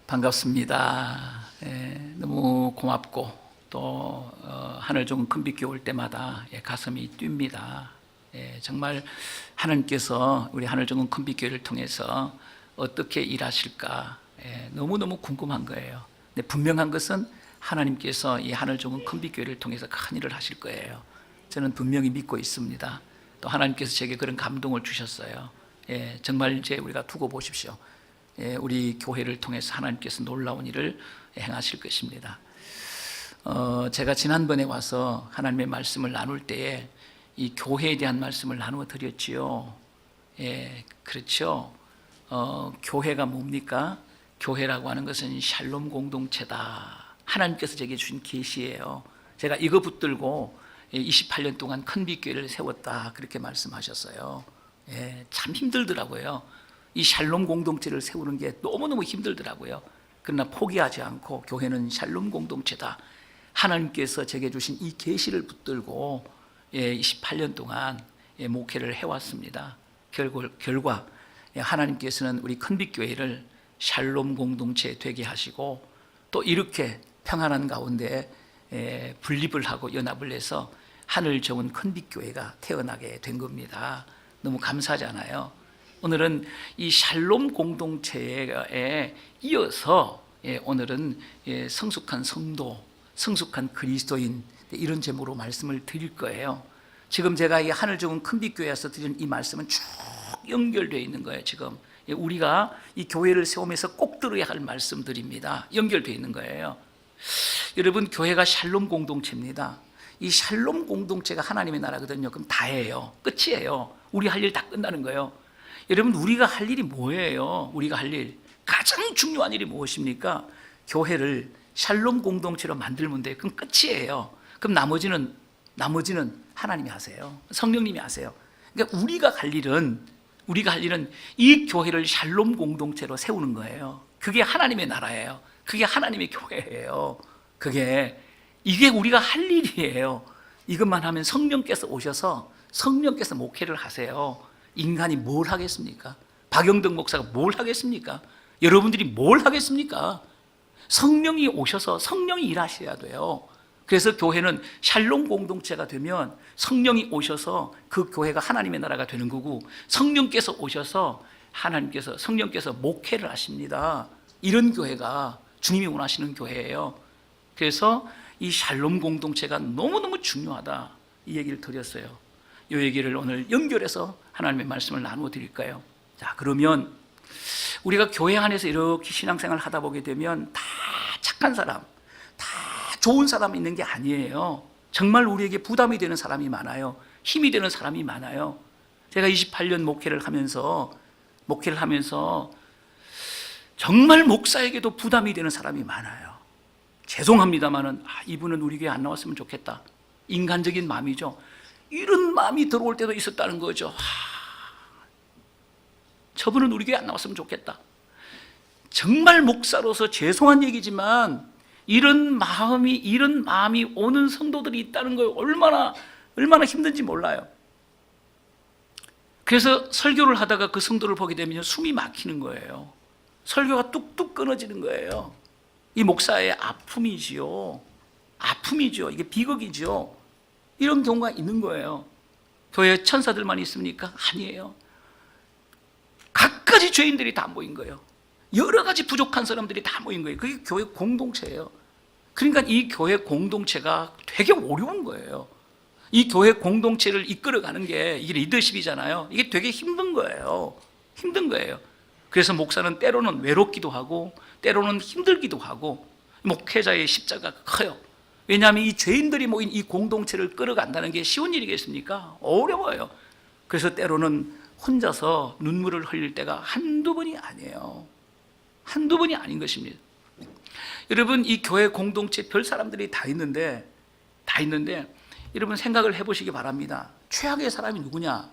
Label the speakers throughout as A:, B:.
A: 반갑습니다. 너무 고맙고 또 하늘 좋은 큰빛 올 때마다 가슴이 뜁니다. 정말 하나님께서 우리 하늘 좋은 큰빛 교회를 통해서 어떻게 일하실까 너무너무 궁금한 거예요. 근데 분명한 것은 하나님께서 이 하늘 좋은 큰빛 교회를 통해서 큰 일을 하실 거예요. 저는 분명히 믿고 있습니다. 또 하나님께서 제게 그런 감동을 주셨어요. 정말 이제 우리가 두고 보십시오. 우리 교회를 통해서 하나님께서 놀라운 일을 행하실 것입니다. 제가 지난번에 와서 하나님의 말씀을 나눌 때에 이 교회에 대한 말씀을 나누어 드렸지요. 그렇죠. 교회가 뭡니까? 교회라고 하는 것은 샬롬 공동체다. 하나님께서 제게 주신 계시예요. 제가 이거 붙들고 28년 동안 큰빛 교회를 세웠다 그렇게 말씀하셨어요. 참 힘들더라고요. 이 샬롬 공동체를 세우는 게 너무너무 힘들더라고요. 그러나 포기하지 않고 교회는 샬롬 공동체다. 하나님께서 제게 주신 이 계시를 붙들고 28년 동안 목회를 해왔습니다. 결과 하나님께서는 우리 큰빛 교회를 샬롬 공동체 되게 하시고 또 이렇게 평안한 가운데 분립을 하고 연합을 해서 하늘 좋은 큰빛 교회가 태어나게 된 겁니다. 너무 감사하잖아요. 오늘은 이 샬롬 공동체에 이어서 오늘은 성숙한 성도, 성숙한 그리스도인 이런 제목으로 말씀을 드릴 거예요. 지금 제가 이 하늘 좋은 큰빛 교회에서 드리는 이 말씀은 쭉 연결되어 있는 거예요. 지금 우리가 이 교회를 세우면서 꼭 들어야 할 말씀들입니다. 연결되어 있는 거예요. 여러분, 교회가 샬롬 공동체입니다. 이 샬롬 공동체가 하나님의 나라거든요. 그럼 다예요. 끝이에요. 우리 할 일 다 끝나는 거예요. 여러분, 우리가 할 일이 뭐예요? 우리가 할 일, 가장 중요한 일이 무엇입니까? 교회를 샬롬 공동체로 만들면 돼요. 그럼 끝이에요. 그럼 나머지는 하나님이 하세요. 성령님이 하세요. 그러니까 우리가 할 일은 이 교회를 샬롬 공동체로 세우는 거예요. 그게 하나님의 나라예요. 그게 하나님의 교회예요. 이게 우리가 할 일이에요. 이것만 하면 성령께서 오셔서 성령께서 목회를 하세요. 인간이 뭘 하겠습니까? 박영덕 목사가 뭘 하겠습니까? 여러분들이 뭘 하겠습니까? 성령이 오셔서 성령이 일하셔야 돼요. 그래서 교회는 샬롬 공동체가 되면 성령이 오셔서 그 교회가 하나님의 나라가 되는 거고, 성령께서 오셔서 성령께서 목회를 하십니다. 이런 교회가 주님이 원하시는 교회예요. 그래서 이 샬롬 공동체가 너무너무 중요하다, 이 얘기를 드렸어요. 이 얘기를 오늘 연결해서 하나님의 말씀을 나누어 드릴까요? 자, 그러면 우리가 교회 안에서 이렇게 신앙생활을 하다 보게 되면 다 착한 사람, 다 좋은 사람 있는 게 아니에요. 정말 우리에게 부담이 되는 사람이 많아요. 힘이 되는 사람이 많아요. 제가 28년 목회를 하면서 정말 목사에게도 부담이 되는 사람이 많아요. 죄송합니다만은 이분은 우리 교회 안 나왔으면 좋겠다. 인간적인 마음이죠. 이런 마음이 들어올 때도 있었다는 거죠. 저분은 우리 교회 안 나왔으면 좋겠다. 정말 목사로서 죄송한 얘기지만 이런 마음이 오는 성도들이 있다는 거예요. 얼마나 힘든지 몰라요. 그래서 설교를 하다가 그 성도를 보게 되면 숨이 막히는 거예요. 설교가 뚝뚝 끊어지는 거예요. 이 목사의 아픔이지요. 이게 비극이지요. 이런 경우가 있는 거예요. 교회에 천사들만 있습니까? 아니에요. 각가지 죄인들이 다 모인 거예요. 여러 가지 부족한 사람들이 다 모인 거예요. 그게 교회 공동체예요. 그러니까 이 교회 공동체가 되게 어려운 거예요. 이 교회 공동체를 이끌어가는 게 이게 리더십이잖아요. 이게 되게 힘든 거예요. 그래서 목사는 때로는 외롭기도 하고 때로는 힘들기도 하고, 목회자의 십자가가 커요. 왜냐하면 이 죄인들이 모인 이 공동체를 끌어간다는 게 쉬운 일이겠습니까? 어려워요. 그래서 때로는 혼자서 눈물을 흘릴 때가 한두 번이 아니에요. 한두 번이 아닌 것입니다. 여러분, 이 교회 공동체 별 사람들이 다 있는데 여러분 생각을 해보시기 바랍니다. 최악의 사람이 누구냐?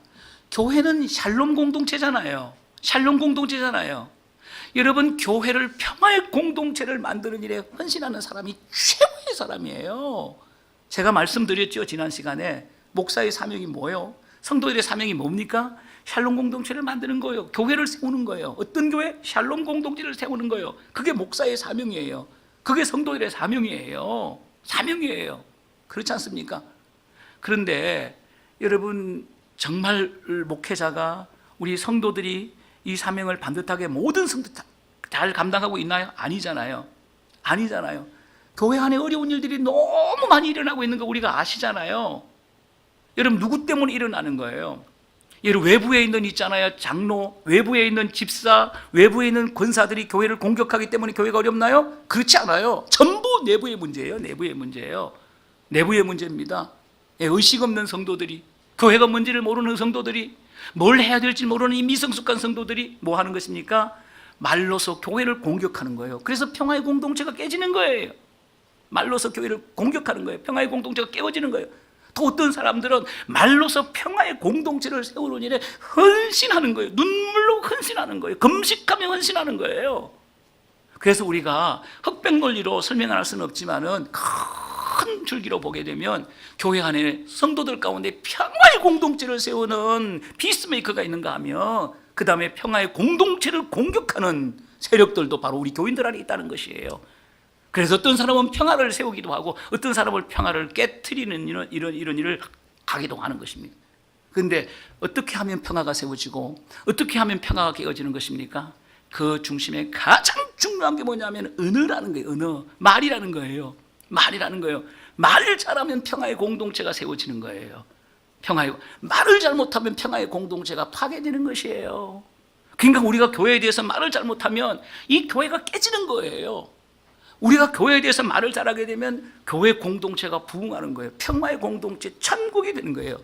A: 교회는 샬롬 공동체잖아요. 여러분, 교회를 평화의 공동체를 만드는 일에 헌신하는 사람이 최고의 사람이에요. 제가 말씀드렸죠, 지난 시간에. 목사의 사명이 뭐예요? 성도들의 사명이 뭡니까? 샬롬 공동체를 만드는 거예요. 교회를 세우는 거예요. 어떤 교회? 샬롬 공동체를 세우는 거예요. 그게 목사의 사명이에요. 그게 성도들의 사명이에요. 사명이에요. 그렇지 않습니까? 그런데 여러분, 정말 목회자가, 우리 성도들이 이 사명을 반듯하게 모든 성도 잘 감당하고 있나요? 아니잖아요. 아니잖아요. 교회 안에 어려운 일들이 너무 많이 일어나고 있는 거 우리가 아시잖아요. 여러분, 누구 때문에 일어나는 거예요? 여러분, 외부에 있는 있잖아요. 장로, 외부에 있는 집사, 외부에 있는 권사들이 교회를 공격하기 때문에 교회가 어렵나요? 그렇지 않아요. 전부 내부의 문제예요. 내부의 문제예요. 내부의 문제입니다. 의식 없는 성도들이, 교회가 뭔지를 모르는 성도들이, 뭘 해야 될지 모르는 이 미성숙한 성도들이 뭐 하는 것입니까? 말로서 교회를 공격하는 거예요. 그래서 평화의 공동체가 깨지는 거예요. 말로서 교회를 공격하는 거예요. 평화의 공동체가 깨어지는 거예요. 또 어떤 사람들은 말로서 평화의 공동체를 세우는 일에 헌신하는 거예요. 눈물로 헌신하는 거예요. 금식하며 헌신하는 거예요. 그래서 우리가 흑백 논리로 설명할 수는 없지만은 큰 줄기로 보게 되면 교회 안에 성도들 가운데 평화의 공동체를 세우는 피스메이커가 있는가 하면, 그 다음에 평화의 공동체를 공격하는 세력들도 바로 우리 교인들 안에 있다는 것이에요. 그래서 어떤 사람은 평화를 세우기도 하고 어떤 사람은 평화를 깨트리는 이런 일을 하기도 하는 것입니다. 그런데 어떻게 하면 평화가 세워지고 어떻게 하면 평화가 깨어지는 것입니까? 그 중심에 가장 중요한 게 뭐냐면 언어라는 거예요. 언어, 말이라는 거예요. 말이라는 거예요. 말을 잘하면 평화의 공동체가 세워지는 거예요. 말을 잘못하면 평화의 공동체가 파괴되는 것이에요. 그러니까 우리가 교회에 대해서 말을 잘못하면 이 교회가 깨지는 거예요. 우리가 교회에 대해서 말을 잘하게 되면 교회 공동체가 부흥하는 거예요. 평화의 공동체, 천국이 되는 거예요.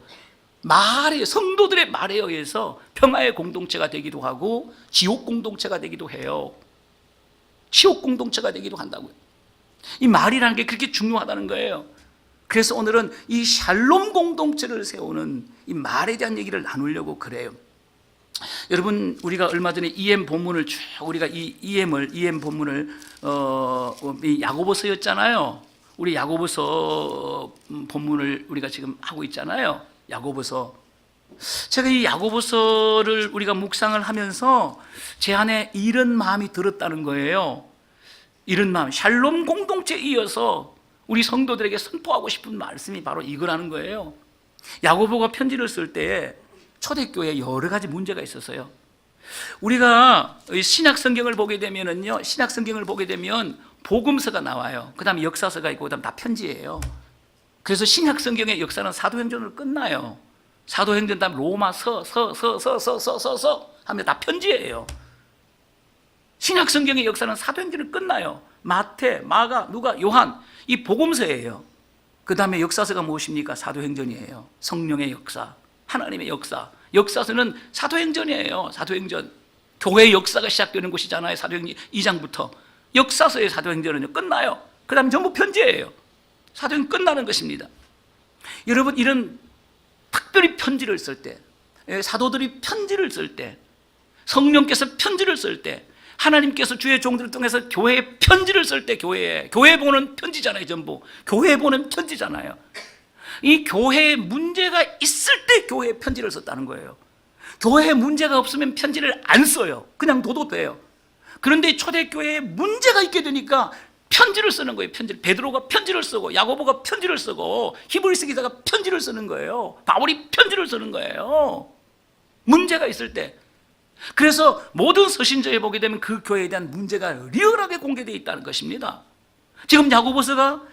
A: 말에, 성도들의 말에 의해서 평화의 공동체가 되기도 하고 지옥 공동체가 되기도 해요. 지옥 공동체가 되기도 한다고요. 이 말이라는 게 그렇게 중요하다는 거예요. 그래서 오늘은 이 샬롬 공동체를 세우는 이 말에 대한 얘기를 나누려고 그래요. 여러분, 우리가 얼마 전에 EM 본문을 쭉, 우리가 이 EM 본문을 이 야고보서였잖아요. 우리 야고보서 본문을 우리가 지금 하고 있잖아요. 야고보서. 제가 이 야고보서를 우리가 묵상을 하면서 제 안에 이런 마음이 들었다는 거예요. 이런 마음, 샬롬 공동체에 이어서 우리 성도들에게 선포하고 싶은 말씀이 바로 이거라는 거예요. 야고보가 편지를 쓸 때 초대교회에 여러 가지 문제가 있었어요. 우리가 신약 성경을 보게 되면은요, 신약 성경을 보게 되면 복음서가 나와요. 그 다음에 역사서가 있고, 그 다음 다 편지예요. 그래서 신약 성경의 역사는 사도행전으로 끝나요. 사도행전 다음 로마서, 하면 다 편지예요. 신약 성경의 역사는 사도행전으로 끝나요. 마태, 마가, 누가, 요한, 이 복음서예요. 그 다음에 역사서가 무엇입니까? 사도행전이에요. 성령의 역사, 하나님의 역사. 역사서는 사도행전이에요. 사도행전. 교회의 역사가 시작되는 곳이잖아요. 사도행전 2장부터. 역사서의 사도행전은요, 끝나요. 그 다음에 전부 편지예요. 사도행전 끝나는 것입니다. 여러분, 이런 특별히 편지를 쓸 때, 사도들이 편지를 쓸 때, 성령께서 편지를 쓸 때, 하나님께서 주의 종들을 통해서 교회에 편지를 쓸 때, 교회에 보는 편지잖아요. 전부 교회에 보는 편지잖아요. 이 교회에 문제가 있을 때 교회에 편지를 썼다는 거예요. 교회에 문제가 없으면 편지를 안 써요. 그냥 둬도 돼요. 그런데 초대교회에 문제가 있게 되니까 편지를 쓰는 거예요. 베드로가 편지를 쓰고, 야고보가 편지를 쓰고, 히브리서 기자가 편지를 쓰는 거예요. 바울이 편지를 쓰는 거예요. 문제가 있을 때. 그래서 모든 서신서에 보게 되면 그 교회에 대한 문제가 리얼하게 공개되어 있다는 것입니다. 지금 야고보서가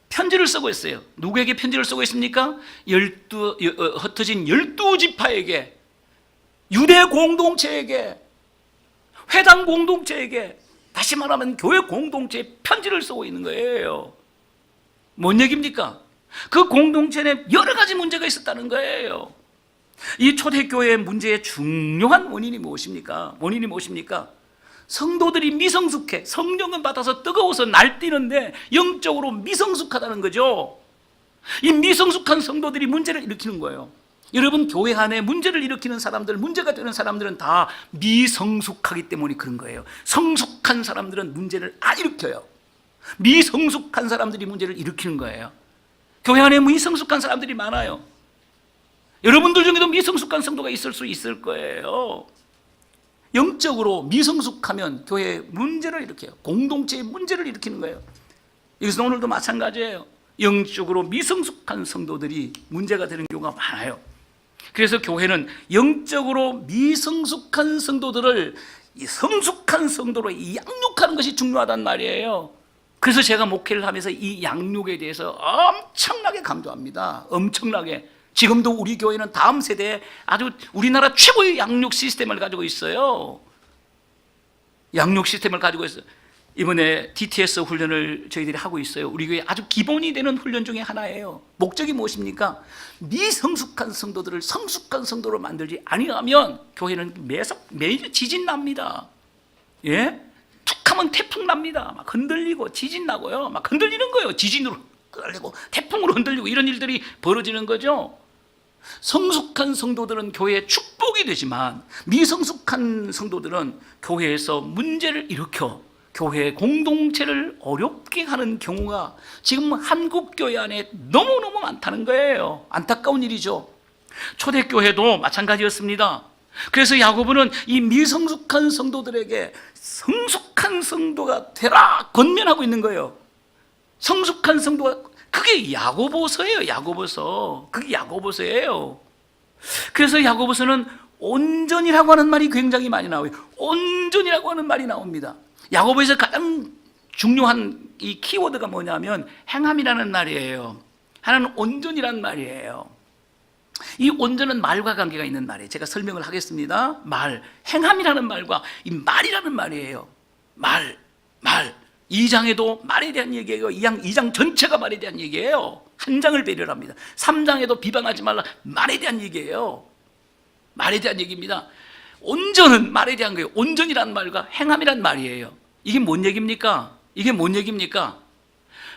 A: 편지를 쓰고 있어요. 누구에게 편지를 쓰고 있습니까? 흩어진 12지파에게, 유대 공동체에게, 회당 공동체에게, 다시 말하면 교회 공동체에 편지를 쓰고 있는 거예요. 뭔 얘기입니까? 그 공동체에 여러 가지 문제가 있었다는 거예요. 이 초대교회의 문제의 중요한 원인이 무엇입니까? 성도들이 미성숙해. 성령은 받아서 뜨거워서 날뛰는데 영적으로 미성숙하다는 거죠. 이 미성숙한 성도들이 문제를 일으키는 거예요. 여러분, 교회 안에 문제를 일으키는 사람들, 문제가 되는 사람들은 다 미성숙하기 때문에 그런 거예요. 성숙한 사람들은 문제를 안 일으켜요. 미성숙한 사람들이 문제를 일으키는 거예요. 교회 안에 미성숙한 사람들이 많아요. 여러분들 중에도 미성숙한 성도가 있을 수 있을 거예요. 영적으로 미성숙하면 교회에 문제를 일으켜요. 공동체에 문제를 일으키는 거예요. 여기서 오늘도 마찬가지예요. 영적으로 미성숙한 성도들이 문제가 되는 경우가 많아요. 그래서 교회는 영적으로 미성숙한 성도들을 이 성숙한 성도로 양육하는 것이 중요하단 말이에요. 그래서 제가 목회를 하면서 이 양육에 대해서 엄청나게 강조합니다. 엄청나게. 지금도 우리 교회는 다음 세대에 아주 우리나라 최고의 양육 시스템을 가지고 있어요. 양육 시스템을 가지고 있어요. 이번에 DTS 훈련을 저희들이 하고 있어요. 우리 교회 아주 기본이 되는 훈련 중에 하나예요. 목적이 무엇입니까? 미성숙한 성도들을 성숙한 성도로 만들지 아니하면 교회는 매일 지진 납니다. 예? 툭하면 태풍 납니다. 막 흔들리고 지진 나고요. 막 흔들리는 거예요. 지진으로 흔들리고 태풍으로 흔들리고 이런 일들이 벌어지는 거죠. 성숙한 성도들은 교회의 축복이 되지만 미성숙한 성도들은 교회에서 문제를 일으켜 교회 공동체를 어렵게 하는 경우가 지금 한국 교회 안에 너무너무 많다는 거예요. 안타까운 일이죠. 초대교회도 마찬가지였습니다. 그래서 야고보는 이 미성숙한 성도들에게 성숙한 성도가 되라 권면하고 있는 거예요. 성숙한 성도가, 그게 야고보서예요. 야고보서. 그게 야고보서예요. 그래서 야고보서는 온전이라고 하는 말이 굉장히 많이 나와요. 온전이라고 하는 말이 나옵니다. 야고보에서 가장 중요한 이 키워드가 뭐냐면 행함이라는 말이에요. 하나는 온전이라는 말이에요. 이 온전은 말과 관계가 있는 말이에요. 제가 설명을 하겠습니다. 말, 행함이라는 말과 이 말이라는 말이에요. 말. 2장에도 말에 대한 얘기예요. 2장 전체가 말에 대한 얘기예요. 한 장을 배려를 합니다. 3장에도 비방하지 말라, 말에 대한 얘기예요. 말에 대한 얘기입니다. 온전은 말에 대한 거예요. 온전이라는 말과 행함이란 말이에요. 이게 뭔 얘기입니까? 이게 뭔 얘기입니까?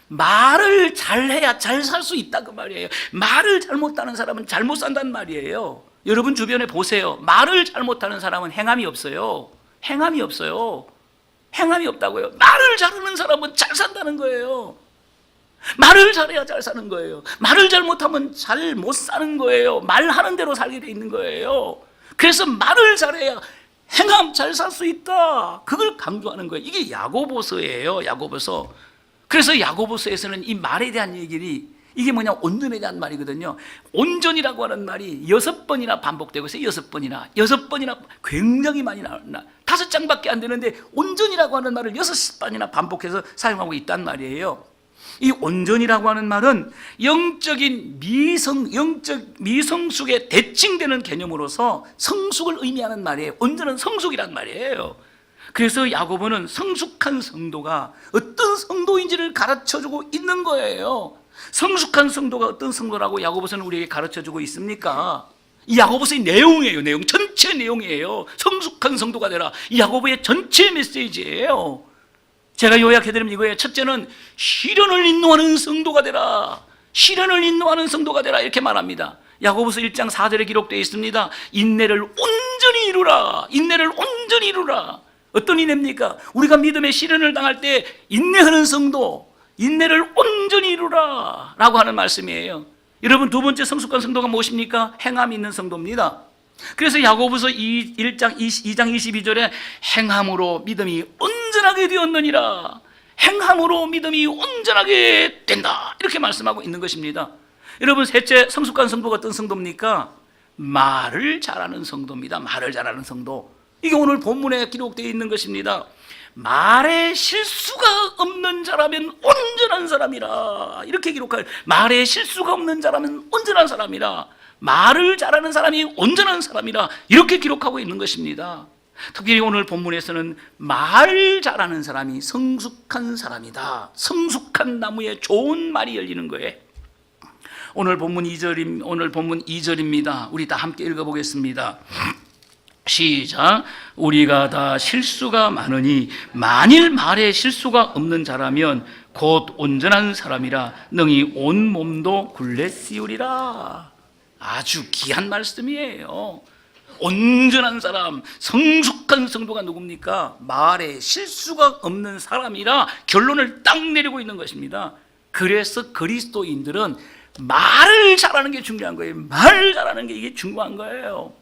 A: 말을 잘해야 잘 살 수 있다 그 말이에요. 말을 잘못하는 사람은 잘못 산다는 말이에요. 여러분 주변에 보세요. 말을 잘못하는 사람은 행함이 없어요. 행함이 없어요. 행함이 없다고요. 말을 잘하는 사람은 잘 산다는 거예요. 말을 잘해야 잘 사는 거예요. 말을 잘못하면 잘 못 사는 거예요. 말하는 대로 살게 돼 있는 거예요. 그래서 말을 잘해야 행함 잘 살 수 있다. 그걸 강조하는 거예요. 이게 야고보서예요. 야고보서. 그래서 야고보서에서는 이 말에 대한 얘기를, 이게 뭐냐, 온전에 대한 말이거든요. 온전이라고 하는 말이 6번이나 반복되고 있어요. 6번이나 굉장히 많이 나온다. 5장밖에 안 되는데 온전이라고 하는 말을 6번이나 반복해서 사용하고 있단 말이에요. 이 온전이라고 하는 말은 영적인 미성숙에 대칭되는 개념으로서 성숙을 의미하는 말이에요. 온전은 성숙이란 말이에요. 그래서 야고보는 성숙한 성도가 어떤 성도인지를 가르쳐주고 있는 거예요. 성숙한 성도가 어떤 성도라고 야고보서는 우리에게 가르쳐주고 있습니까? 이 야고보서의 내용이에요. 내용, 전체 내용이에요. 성숙한 성도가 되라. 이 야고보의 전체 메시지예요. 제가 요약해드리면 이거예요. 첫째는 시련을 인도하는 성도가 되라. 시련을 인도하는 성도가 되라, 이렇게 말합니다. 야고보서 1장 4절에 기록되어 있습니다. 인내를 온전히 이루라. 인내를 온전히 이루라. 어떤 인내입니까? 우리가 믿음의 시련을 당할 때 인내하는 성도, 인내를 온전히 이루라 라고 하는 말씀이에요. 여러분, 두 번째 성숙한 성도가 무엇입니까? 행함이 있는 성도입니다. 그래서 야고보서 2장 22절에 행함으로 믿음이 온전하게 되었느니라. 행함으로 믿음이 온전하게 된다, 이렇게 말씀하고 있는 것입니다. 여러분, 셋째 성숙한 성도가 어떤 성도입니까? 말을 잘하는 성도입니다. 말을 잘하는 성도. 이게 오늘 본문에 기록되어 있는 것입니다. 말에 실수가 없는 자라면 온전한 사람이라, 이렇게 기록할. 말에 실수가 없는 자라면 온전한 사람이라, 말을 잘하는 사람이 온전한 사람이라, 이렇게 기록하고 있는 것입니다. 특별히 오늘 본문에서는 말 잘하는 사람이 성숙한 사람이다. 성숙한 나무에 좋은 말이 열리는 거예요. 오늘 본문 2절입니다. 우리 다 함께 읽어보겠습니다. 시작. 우리가 다 실수가 많으니 만일 말에 실수가 없는 자라면 곧 온전한 사람이라 능히 온 몸도 굴레 씌우리라. 아주 귀한 말씀이에요. 온전한 사람, 성숙한 성도가 누굽니까? 말에 실수가 없는 사람이라 결론을 딱 내리고 있는 것입니다. 그래서 그리스도인들은 말을 잘하는 게 중요한 거예요. 말을 잘하는 게 이게 중요한 거예요.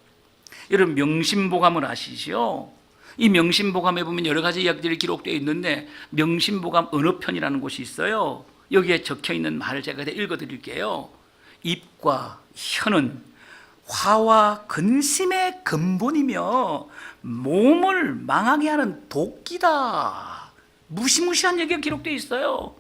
A: 여러분 명심보감을 아시죠? 이 명심보감에 보면 여러 가지 이야기들이 기록되어 있는데 명심보감 어느 편이라는 곳이 있어요. 여기에 적혀있는 말을 제가 읽어드릴게요. 입과 혀는 화와 근심의 근본이며 몸을 망하게 하는 도끼다. 무시무시한 얘기가 기록되어 있어요.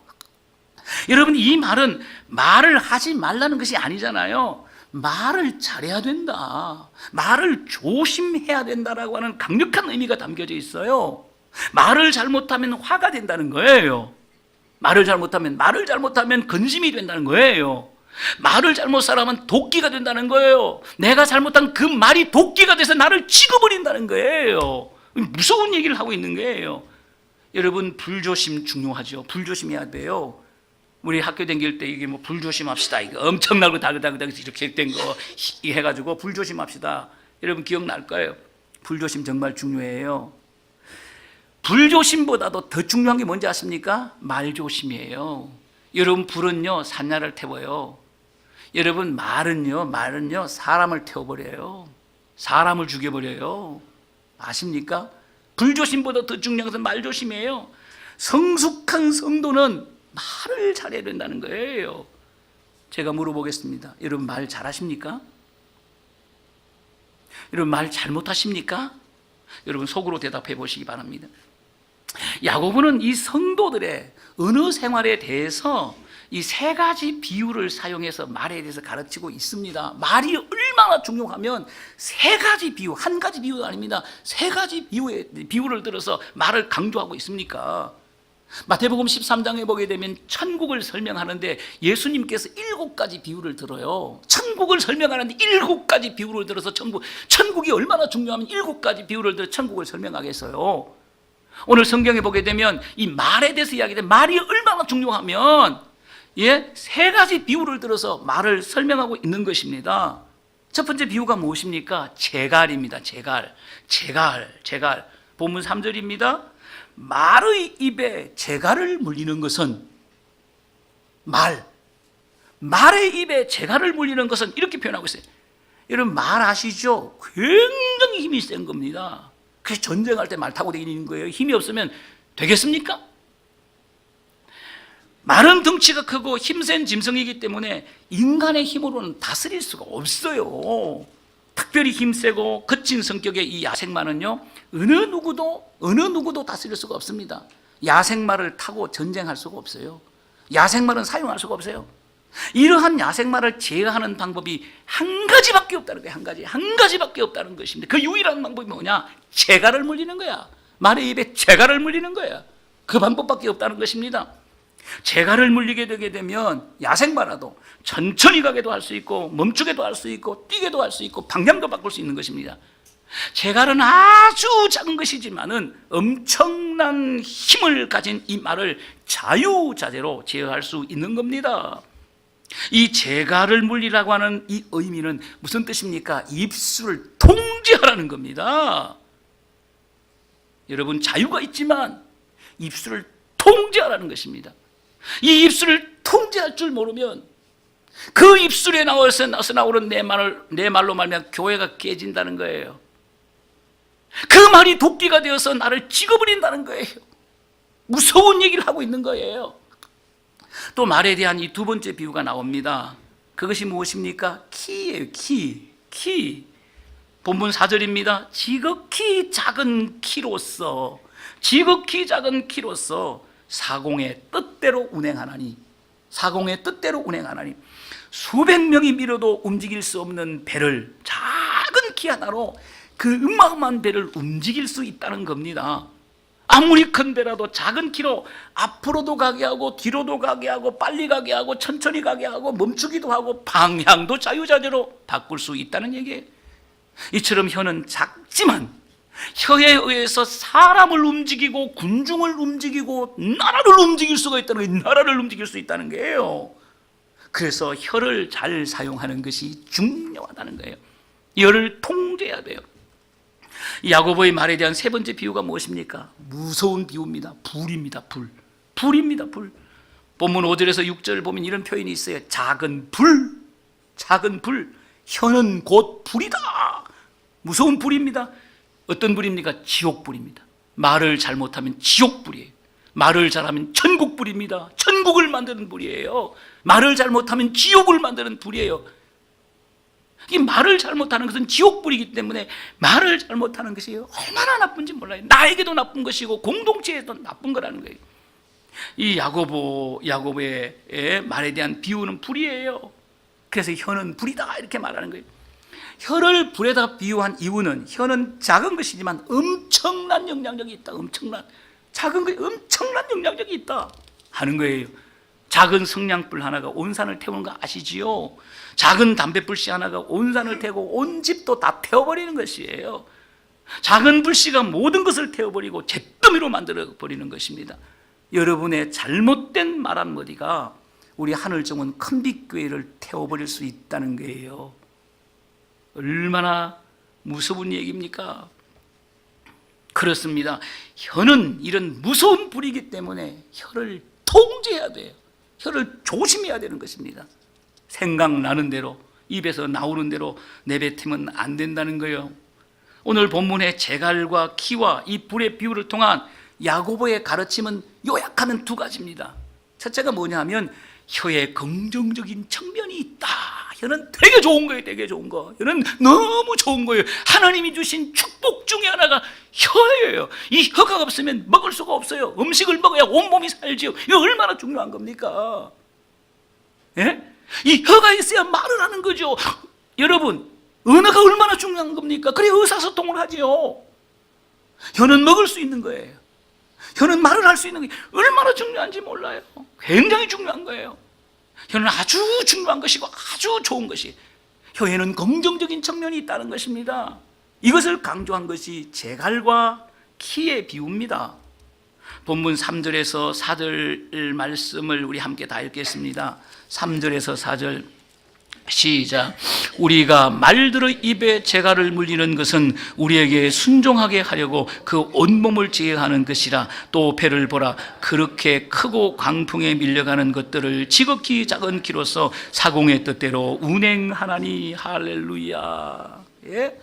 A: 여러분 이 말은 말을 하지 말라는 것이 아니잖아요. 말을 잘해야 된다, 말을 조심해야 된다라고 하는 강력한 의미가 담겨져 있어요. 말을 잘못하면 화가 된다는 거예요. 말을 잘못하면 근심이 된다는 거예요. 말을 잘못 살아면 도끼가 된다는 거예요. 내가 잘못한 그 말이 도끼가 돼서 나를 찍어버린다는 거예요. 무서운 얘기를 하고 있는 거예요. 여러분 불조심 중요하죠. 불조심해야 돼요. 우리 학교 다닐 때 이게 뭐 불조심합시다, 이거 엄청나고 다그다그 이렇게 된 거 해가지고 불조심합시다. 여러분 기억날 거예요. 불조심 정말 중요해요. 불조심보다도 더 중요한 게 뭔지 아십니까? 말조심이에요. 여러분 불은요 산야를 태워요. 여러분 말은요 사람을 태워버려요. 사람을 죽여버려요. 아십니까? 불조심보다 더 중요한 것은 말조심이에요. 성숙한 성도는 말을 잘해야 된다는 거예요. 제가 물어보겠습니다. 여러분 말 잘하십니까? 여러분 말 잘못하십니까? 여러분 속으로 대답해 보시기 바랍니다. 야고보는 이 성도들의 언어 생활에 대해서 이 세 가지 비유를 사용해서 말에 대해서 가르치고 있습니다. 말이 얼마나 중요하면 세 가지 비유, 한 가지 비유가 아닙니다. 세 가지 비유를 들어서 말을 강조하고 있습니까? 마태복음 13장에 보게 되면 천국을 설명하는데 예수님께서 7가지 비유를 들어요. 천국을 설명하는데 7가지 비유를 들어서 천국이 얼마나 중요하면 7가지 비유를 들어 천국을 설명하겠어요. 오늘 성경에 보게 되면 이 말에 대해서 이야기돼. 말이 얼마나 중요하면 세 가지 비유를 들어서 말을 설명하고 있는 것입니다. 첫 번째 비유가 무엇입니까? 재갈입니다. 재갈. 본문 3절입니다. 말의 입에 재갈을 물리는 것은 말의 입에 재갈을 물리는 것은 이렇게 표현하고 있어요. 여러분 말 아시죠? 굉장히 힘이 센 겁니다. 그래서 전쟁할 때 말 타고 다니는 거예요. 힘이 없으면 되겠습니까? 말은 덩치가 크고 힘센 짐승이기 때문에 인간의 힘으로는 다스릴 수가 없어요. 특별히 힘세고 거친 성격의 이 야생마는요 어느 누구도 다스릴 수가 없습니다. 야생마를 타고 전쟁할 수가 없어요. 야생마는 사용할 수가 없어요. 이러한 야생마를 제어하는 방법이 한 가지밖에 없다는 거예요. 한 가지밖에 없다는 것입니다. 그 유일한 방법이 뭐냐? 재갈을 물리는 거야. 말의 입에 재갈을 물리는 거야. 그 방법밖에 없다는 것입니다. 재갈을 물리게 되게 되면 야생마라도 천천히 가게도 할 수 있고 멈추게도 할 수 있고 뛰게도 할 수 있고 방향도 바꿀 수 있는 것입니다. 재갈은 아주 작은 것이지만은 엄청난 힘을 가진 이 말을 자유자재로 제어할 수 있는 겁니다. 이 재갈을 물리라고 하는 이 의미는 무슨 뜻입니까? 입술을 통제하라는 겁니다. 여러분 자유가 있지만 입술을 통제하라는 것입니다. 이 입술을 통제할 줄 모르면 그 입술에 나와서 나오는 내 말로 말하면 교회가 깨진다는 거예요. 그 말이 도끼가 되어서 나를 찍어버린다는 거예요. 무서운 얘기를 하고 있는 거예요. 또 말에 대한 이 두 번째 비유가 나옵니다. 그것이 무엇입니까? 키예요. 키. 본문 4절입니다. 지극히 작은 키로서 사공의 뜻대로 운행하나니 수백 명이 밀어도 움직일 수 없는 배를 작은 키 하나로 그 어마어마한 배를 움직일 수 있다는 겁니다. 아무리 큰 배라도 작은 키로 앞으로도 가게 하고 뒤로도 가게 하고 빨리 가게 하고 천천히 가게 하고 멈추기도 하고 방향도 자유자재로 바꿀 수 있다는 얘기예요. 이처럼 혀는 작지만 혀에 의해서 사람을 움직이고 군중을 움직이고 나라를 움직일 수가 있다는 거예요. 나라를 움직일 수 있다는 거예요. 그래서 혀를 잘 사용하는 것이 중요하다는 거예요. 혀를 통제해야 돼요. 야고보의 말에 대한 세 번째 비유가 무엇입니까? 무서운 비유입니다. 불입니다. 불. 본문 5절에서 6절 보면 이런 표현이 있어요. 작은 불, 작은 불, 혀는 곧 불이다. 무서운 불입니다. 어떤 불입니까? 지옥불입니다. 말을 잘못하면 지옥불이에요. 말을 잘하면 천국불입니다. 천국을 만드는 불이에요. 말을 잘못하면 지옥을 만드는 불이에요. 이 말을 잘못하는 것은 지옥불이기 때문에 말을 잘못하는 것이 얼마나 나쁜지 몰라요. 나에게도 나쁜 것이고 공동체에도 나쁜 거라는 거예요. 이 야고보의 말에 대한 비유는 불이에요. 그래서 혀는 불이다 이렇게 말하는 거예요. 혀를 불에다 비유한 이유는 혀는 작은 것이지만 엄청난 영향력이 있다. 작은 것이 엄청난 영향력이 있다 하는 거예요. 작은 성냥불 하나가 온 산을 태우는 거 아시지요? 작은 담배불씨 하나가 온 산을 태우고 온 집도 다 태워버리는 것이에요. 작은 불씨가 모든 것을 태워버리고 잿더미로 만들어버리는 것입니다. 여러분의 잘못된 말 한마디가 우리 하늘정원 큰빛교회를 태워버릴 수 있다는 거예요. 얼마나 무서운 얘기입니까? 그렇습니다. 혀는 이런 무서운 불이기 때문에 혀를 통제해야 돼요. 혀를 조심해야 되는 것입니다. 생각나는 대로, 입에서 나오는 대로 내뱉으면 안 된다는 거예요. 오늘 본문의 제갈과 키와 이 불의 비유를 통한 야고보의 가르침은 요약하면 두 가지입니다. 첫째가 뭐냐 하면 혀에 긍정적인 측면이 있다. 혀는 되게 좋은 거예요. 되게 좋은 거. 혀는 너무 좋은 거예요. 하나님이 주신 축복 중에 하나가 혀예요. 이 혀가 없으면 먹을 수가 없어요. 음식을 먹어야 온몸이 살지요. 이거 얼마나 중요한 겁니까? 예? 이 혀가 있어야 말을 하는 거죠. 여러분, 언어가 얼마나 중요한 겁니까? 그래 의사소통을 하지요. 혀는 먹을 수 있는 거예요. 혀는 말을 할 수 있는 게 얼마나 중요한지 몰라요. 굉장히 중요한 거예요. 혀는 아주 중요한 것이고 아주 좋은 것이, 혀에는 긍정적인 측면이 있다는 것입니다. 이것을 강조한 것이 제갈과 키의 비유입니다. 본문 3절에서 4절 말씀을 우리 함께 다 읽겠습니다. 3절에서 4절 시작. 우리가 말들어 입에 재갈을 물리는 것은 우리에게 순종하게 하려고 그 온몸을 지혜하는 것이라. 또 배를 보라. 그렇게 크고 광풍에 밀려가는 것들을 지극히 작은 키로서 사공의 뜻대로 운행하나니. 할렐루야. 예?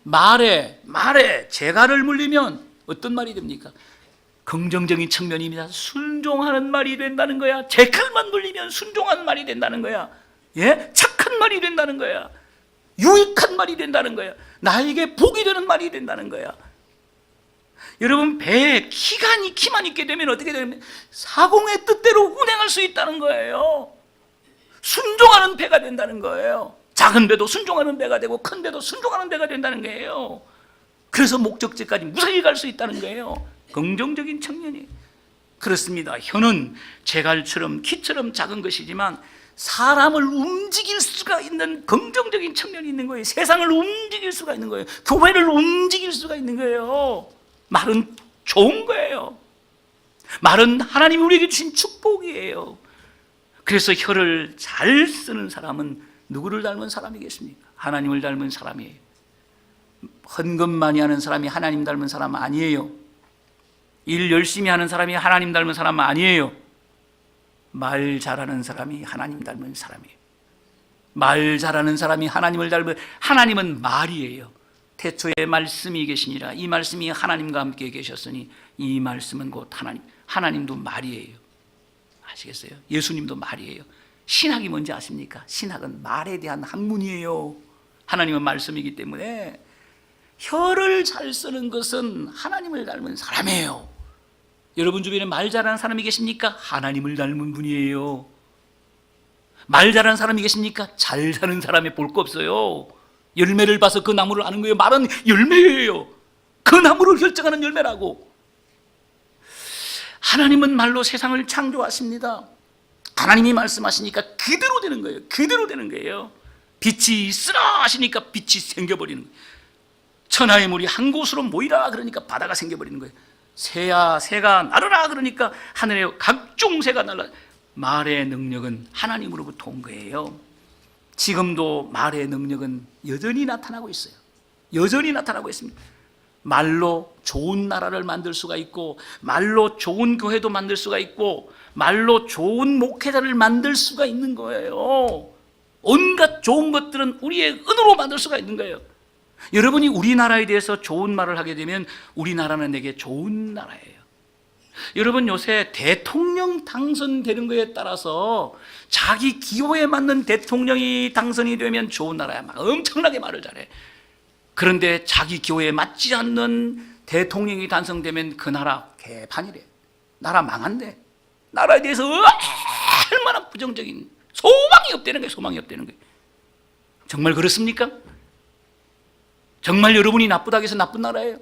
A: 말에 재갈을 물리면 어떤 말이 됩니까? 긍정적인 측면입니다. 순종하는 말이 된다는 거야. 재갈만 물리면 순종하는 말이 된다는 거야. 예? 착한 말이 된다는 거야. 유익한 말이 된다는 거야. 나에게 복이 되는 말이 된다는 거야. 여러분, 배에 키만 있게 되면 어떻게 되면 사공의 뜻대로 운행할 수 있다는 거예요. 순종하는 배가 된다는 거예요. 작은 배도 순종하는 배가 되고 큰 배도 순종하는 배가 된다는 거예요. 그래서 목적지까지 무사히 갈 수 있다는 거예요. 긍정적인 측면이 그렇습니다. 혀는 제갈처럼 키처럼 작은 것이지만 사람을 움직일 수가 있는 긍정적인 측면이 있는 거예요. 세상을 움직일 수가 있는 거예요. 교회를 움직일 수가 있는 거예요. 말은 좋은 거예요. 말은 하나님이 우리에게 주신 축복이에요. 그래서 혀를 잘 쓰는 사람은 누구를 닮은 사람이겠습니까? 하나님을 닮은 사람이에요. 헌금 많이 하는 사람이 하나님 닮은 사람 아니에요. 일 열심히 하는 사람이 하나님 닮은 사람 아니에요. 말 잘하는 사람이 하나님 닮은 사람이에요. 말 잘하는 사람이 하나님을 닮은, 하나님은 말이에요. 태초에 말씀이 계시니라. 이 말씀이 하나님과 함께 계셨으니 이 말씀은 곧 하나님도 말이에요. 아시겠어요? 예수님도 말이에요. 신학이 뭔지 아십니까? 신학은 말에 대한 학문이에요. 하나님은 말씀이기 때문에 혀를 잘 쓰는 것은 하나님을 닮은 사람이에요. 여러분 주변에 말 잘하는 사람이 계십니까? 하나님을 닮은 분이에요. 말 잘하는 사람이 계십니까? 잘 사는 사람이 볼 거 없어요. 열매를 봐서 그 나무를 아는 거예요. 말은 열매예요. 그 나무를 결정하는 열매라고. 하나님은 말로 세상을 창조하십니다. 하나님이 말씀하시니까 그대로 되는 거예요. 그대로 되는 거예요. 빛이 있으라 하시니까 빛이 생겨버리는 거예요. 천하의 물이 한 곳으로 모이라 그러니까 바다가 생겨버리는 거예요. 새가 날아라 그러니까 하늘에 각종 새가 날아. 말의 능력은 하나님으로부터 온 거예요. 지금도 말의 능력은 여전히 나타나고 있어요. 여전히 나타나고 있습니다. 말로 좋은 나라를 만들 수가 있고, 말로 좋은 교회도 만들 수가 있고, 말로 좋은 목회자를 만들 수가 있는 거예요. 온갖 좋은 것들은 우리의 은으로 만들 수가 있는 거예요. 여러분이 우리나라에 대해서 좋은 말을 하게 되면 우리나라는 내게 좋은 나라예요. 여러분, 요새 대통령 당선되는 거에 따라서 자기 기호에 맞는 대통령이 당선이 되면 좋은 나라야. 막 엄청나게 말을 잘해. 그런데 자기 기호에 맞지 않는 대통령이 당선되면 그 나라 개판이래. 나라 망한대. 나라에 대해서 얼마나 부정적인, 소망이 없다는 거예요. 소망이 없다는 거예요. 정말 그렇습니까? 정말 여러분이 나쁘다고 해서 나쁜 나라예요?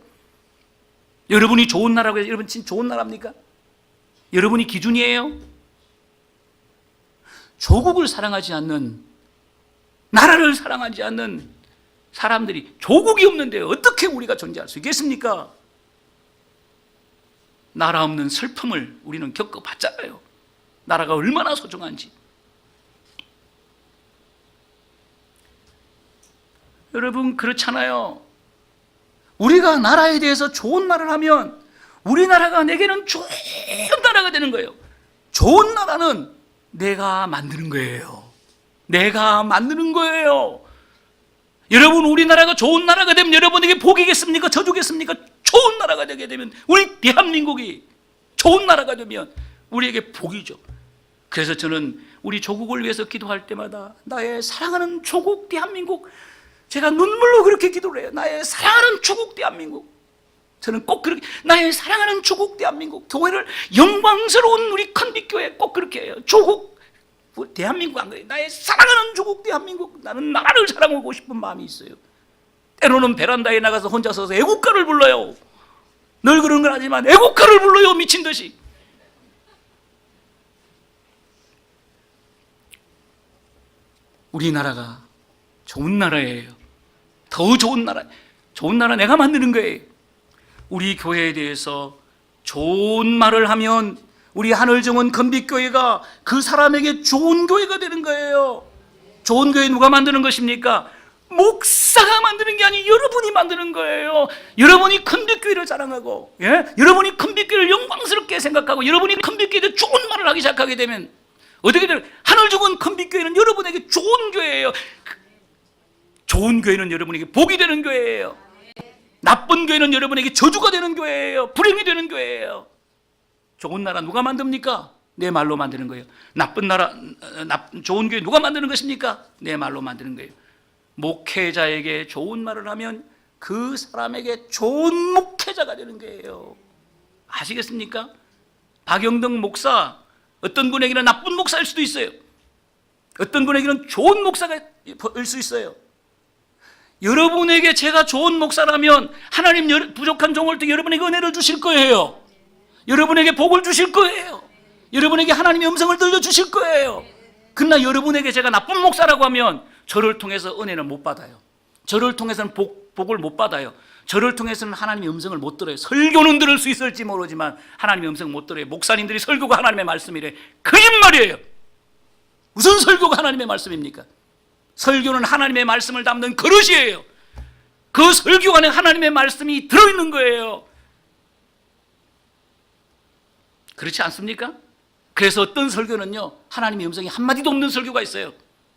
A: 여러분이 좋은 나라고 해서 여러분 진짜 좋은 나라입니까? 여러분이 기준이에요? 조국을 사랑하지 않는, 나라를 사랑하지 않는 사람들이, 조국이 없는데 어떻게 우리가 존재할 수 있겠습니까? 나라 없는 슬픔을 우리는 겪어봤잖아요. 나라가 얼마나 소중한지. 여러분, 그렇잖아요. 우리가 나라에 대해서 좋은 말을 하면 우리나라가 내게는 좋은 나라가 되는 거예요. 좋은 나라는 내가 만드는 거예요. 내가 만드는 거예요. 여러분, 우리나라가 좋은 나라가 되면 여러분에게 복이겠습니까? 저주겠습니까? 좋은 나라가 되게 되면, 우리 대한민국이 좋은 나라가 되면 우리에게 복이죠. 그래서 저는 우리 조국을 위해서 기도할 때마다 나의 사랑하는 조국 대한민국, 제가 눈물로 그렇게 기도를 해요. 나의 사랑하는 조국 대한민국. 저는 꼭 그렇게, 나의 사랑하는 조국 대한민국, 교회를, 영광스러운 우리 컨빅교회 꼭 그렇게 해요. 조국 대한민국 안 그래요. 나의 사랑하는 조국 대한민국. 나는 나라를 사랑하고 싶은 마음이 있어요. 때로는 베란다에 나가서 혼자 서서 애국가를 불러요. 늘 그런 건 아니지만 애국가를 불러요. 미친 듯이. 우리나라가 좋은 나라예요. 더 좋은 나라. 좋은 나라 내가 만드는 거예요. 우리 교회에 대해서 좋은 말을 하면 우리 하늘정원 건빛교회가 그 사람에게 좋은 교회가 되는 거예요. 좋은 교회 누가 만드는 것입니까? 목사가 만드는 게 아니고 여러분이 만드는 거예요. 여러분이 건빛교회를 자랑하고, 여러분이 건빛교회를 영광스럽게 생각하고, 여러분이 건빛교회에 좋은 말을 하기 시작하게 되면 어떻게 돼요? 하늘정원 건빛교회는 여러분에게 좋은 교회예요. 좋은 교회는 여러분에게 복이 되는 교회예요. 나쁜 교회는 여러분에게 저주가 되는 교회예요. 불행이 되는 교회예요. 좋은 나라 누가 만듭니까? 내 말로 만드는 거예요. 나쁜 나라, 좋은 교회 누가 만드는 것입니까? 내 말로 만드는 거예요. 목회자에게 좋은 말을 하면 그 사람에게 좋은 목회자가 되는 거예요. 아시겠습니까? 박영등 목사, 어떤 분에게는 나쁜 목사일 수도 있어요. 어떤 분에게는 좋은 목사가 일 수 있어요. 여러분에게 제가 좋은 목사라면 하나님 부족한 종을 통해 여러분에게 은혜를 주실 거예요. 여러분에게 복을 주실 거예요. 여러분에게 하나님의 음성을 들려주실 거예요. 그러나 여러분에게 제가 나쁜 목사라고 하면 저를 통해서 은혜는 못 받아요. 저를 통해서는 복을 못 받아요. 저를 통해서는 하나님의 음성을 못 들어요. 설교는 들을 수 있을지 모르지만 하나님의 음성을 못 들어요. 목사님들이 설교가 하나님의 말씀이래. 거짓말이에요. 무슨 설교가 하나님의 말씀입니까? 설교는 하나님의 말씀을 담는 그릇이에요. 그 설교 안에 하나님의 말씀이 들어있는 거예요. 그렇지 않습니까? 그래서 어떤 설교는요, 하나님의 음성이 한마디도 없는 설교가 있어요.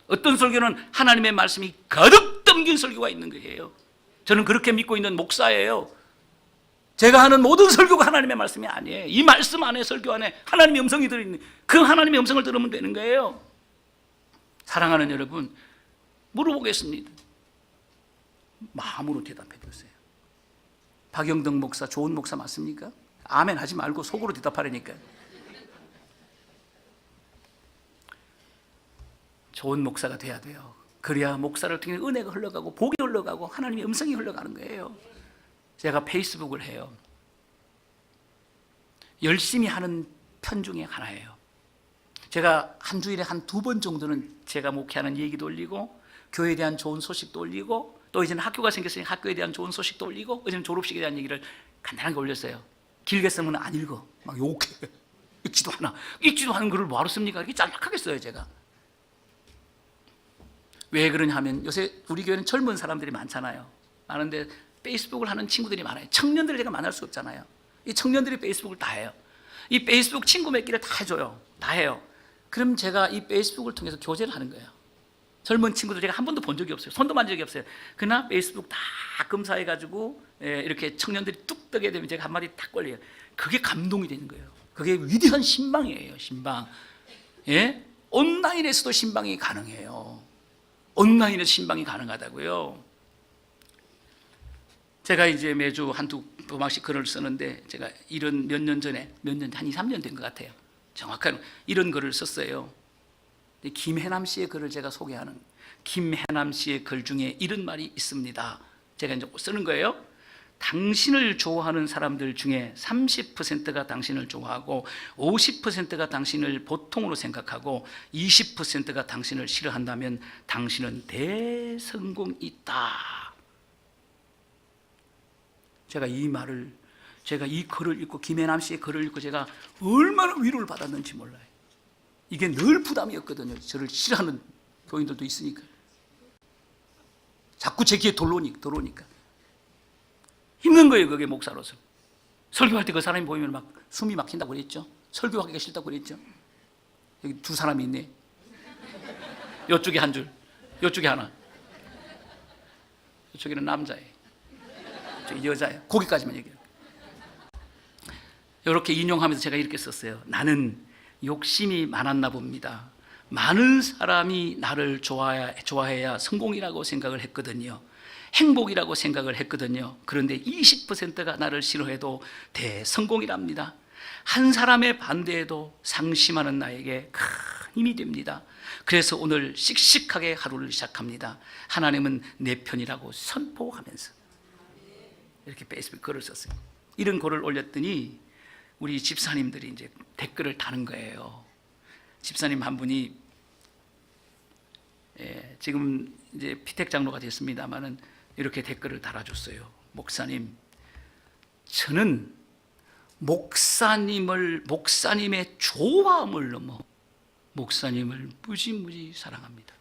A: 어떤 설교는 하나님의 말씀이 가득 담긴 설교가 있는 거예요. 저는 그렇게 믿고 있는 목사예요. 제가 하는 모든 설교가 하나님의 말씀이 아니에요. 이 말씀 안에, 설교 안에 하나님의 음성이 들어있는, 그 하나님의 음성을 들으면 되는 거예요. 사랑하는 여러분, 물어보겠습니다. 마음으로 대답해 주세요. 박영등 목사 좋은 목사 맞습니까? 아멘 하지 말고 속으로 대답하라니까요. 좋은 목사가 돼야 돼요. 그래야 목사를 통해 은혜가 흘러가고 복이 흘러가고 하나님의 음성이 흘러가는 거예요. 제가 페이스북을 해요. 열심히 하는 편 중에 하나예요. 제가 한 주일에 한 2번 정도는 제가 목회하는 얘기도 올리고, 교회에 대한 좋은 소식도 올리고, 또 이제는 학교가 생겼으니 학교에 대한 좋은 소식도 올리고, 이제는 졸업식에 대한 얘기를 간단하게 올렸어요. 길게 쓰면 안 읽어. 막 욕해. 읽지도 않아. 읽지도 않은 글을 뭐하러 씁니까? 이렇게 짤막하게 써요, 제가. 왜 그러냐 하면 요새 우리 교회는 젊은 사람들이 많잖아요. 많은데 페이스북을 하는 친구들이 많아요. 청년들을 제가 만날 수 없잖아요. 이 청년들이 페이스북을 다 해요. 이 페이스북 친구 맺기를 다 해줘요. 다 해요. 그럼 제가 이 페이스북을 통해서 교제를 하는 거예요. 젊은 친구들 제가 한 번도 본 적이 없어요. 손도 만진 적이 없어요. 그러나 페이스북 다 검사해가지고 이렇게 청년들이 뚝 뜨게 되면 제가 한마디 딱 걸려요. 그게 감동이 되는 거예요. 그게 위대한 신방이에요. 신방. 예? 온라인에서도 신방이 가능해요. 온라인에서 신방이 가능하다고요. 제가 이제 매주 한두 번씩 글을 쓰는데 제가 이런 몇 년 전에 한 2, 3년 된 것 같아요. 정확한 이런 글을 썼어요. 김해남 씨의 글을 제가 소개하는, 김해남 씨의 글 중에 이런 말이 있습니다. 제가 이제 쓰는 거예요. 당신을 좋아하는 사람들 중에 30%가 당신을 좋아하고 50%가 당신을 보통으로 생각하고 20%가 당신을 싫어한다면 당신은 대성공이다. 제가 이 글을 읽고, 김해남 씨의 글을 읽고 제가 얼마나 위로를 받았는지 몰라요. 이게 늘 부담이었거든요. 저를 싫어하는 교인들도 있으니까. 자꾸 제 귀에 들어오니까. 힘든 거예요, 그게 목사로서. 설교할 때 그 사람이 보이면 막 숨이 막힌다고 그랬죠. 설교하기가 싫다고 그랬죠. 여기 두 사람이 있네. 이쪽에 한 줄, 이쪽에 하나. 이쪽에는 남자예요. 이쪽에 여자예요. 거기까지만 얘기해요. 이렇게 인용하면서 제가 이렇게 썼어요. 나는 욕심이 많았나 봅니다. 많은 사람이 나를 좋아해야 성공이라고 생각을 했거든요. 행복이라고 생각을 했거든요. 그런데 20%가 나를 싫어해도 대성공이랍니다. 한 사람의 반대에도 상심하는 나에게 큰 힘이 됩니다. 그래서 오늘 씩씩하게 하루를 시작합니다. 하나님은 내 편이라고 선포하면서. 이렇게 페이스북 글을 썼어요. 이런 글을 올렸더니 우리 집사님들이 이제 댓글을 다는 거예요. 집사님 한 분이 지금 이제 피택 장로가 됐습니다만은 이렇게 댓글을 달아줬어요. 목사님, 저는 목사님의 좋아함을 넘어 목사님을 무지무지 사랑합니다.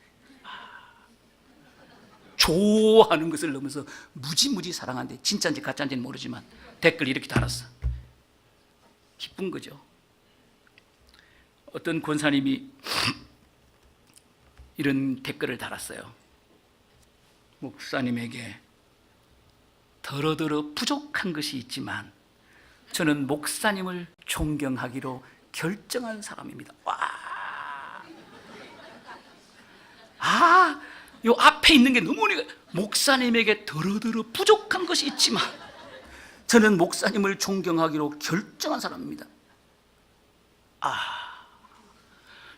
A: 좋아하는 것을 넘어서 무지무지 사랑하는데 진짜인지 가짜인지는 모르지만 댓글 이렇게 달았어. 기쁜 거죠. 어떤 권사님이 이런 댓글을 달았어요. 목사님에게 더러더러 부족한 것이 있지만 저는 목사님을 존경하기로 결정한 사람입니다. 요 앞에 있는 게 너무 목사님에게 더러더러 부족한 것이 있지만 저는 목사님을 존경하기로 결정한 사람입니다.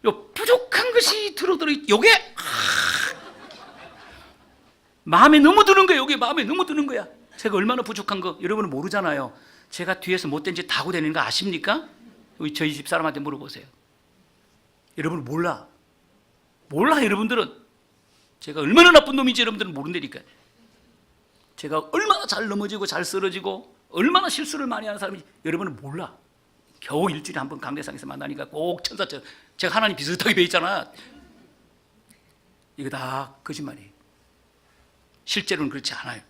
A: 요 부족한 것이 더러더러 요게 마음에 너무 드는 거예요. 요게 마음에 너무 드는 거야. 제가 얼마나 부족한 거 여러분은 모르잖아요. 제가 뒤에서 못된 짓 다 하고 다니는 거 아십니까? 저희 집 사람한테 물어보세요. 여러분 몰라. 여러분들은 제가 얼마나 나쁜 놈인지 여러분들은 모른다니까요. 제가 얼마나 잘 넘어지고 잘 쓰러지고 얼마나 실수를 많이 하는 사람인지 여러분은 몰라. 겨우 일주일에 한 번 강대상에서 만나니까 꼭 천사처럼 제가 하나님 비슷하게 돼 있잖아. 이거 다 거짓말이에요. 실제로는 그렇지 않아요.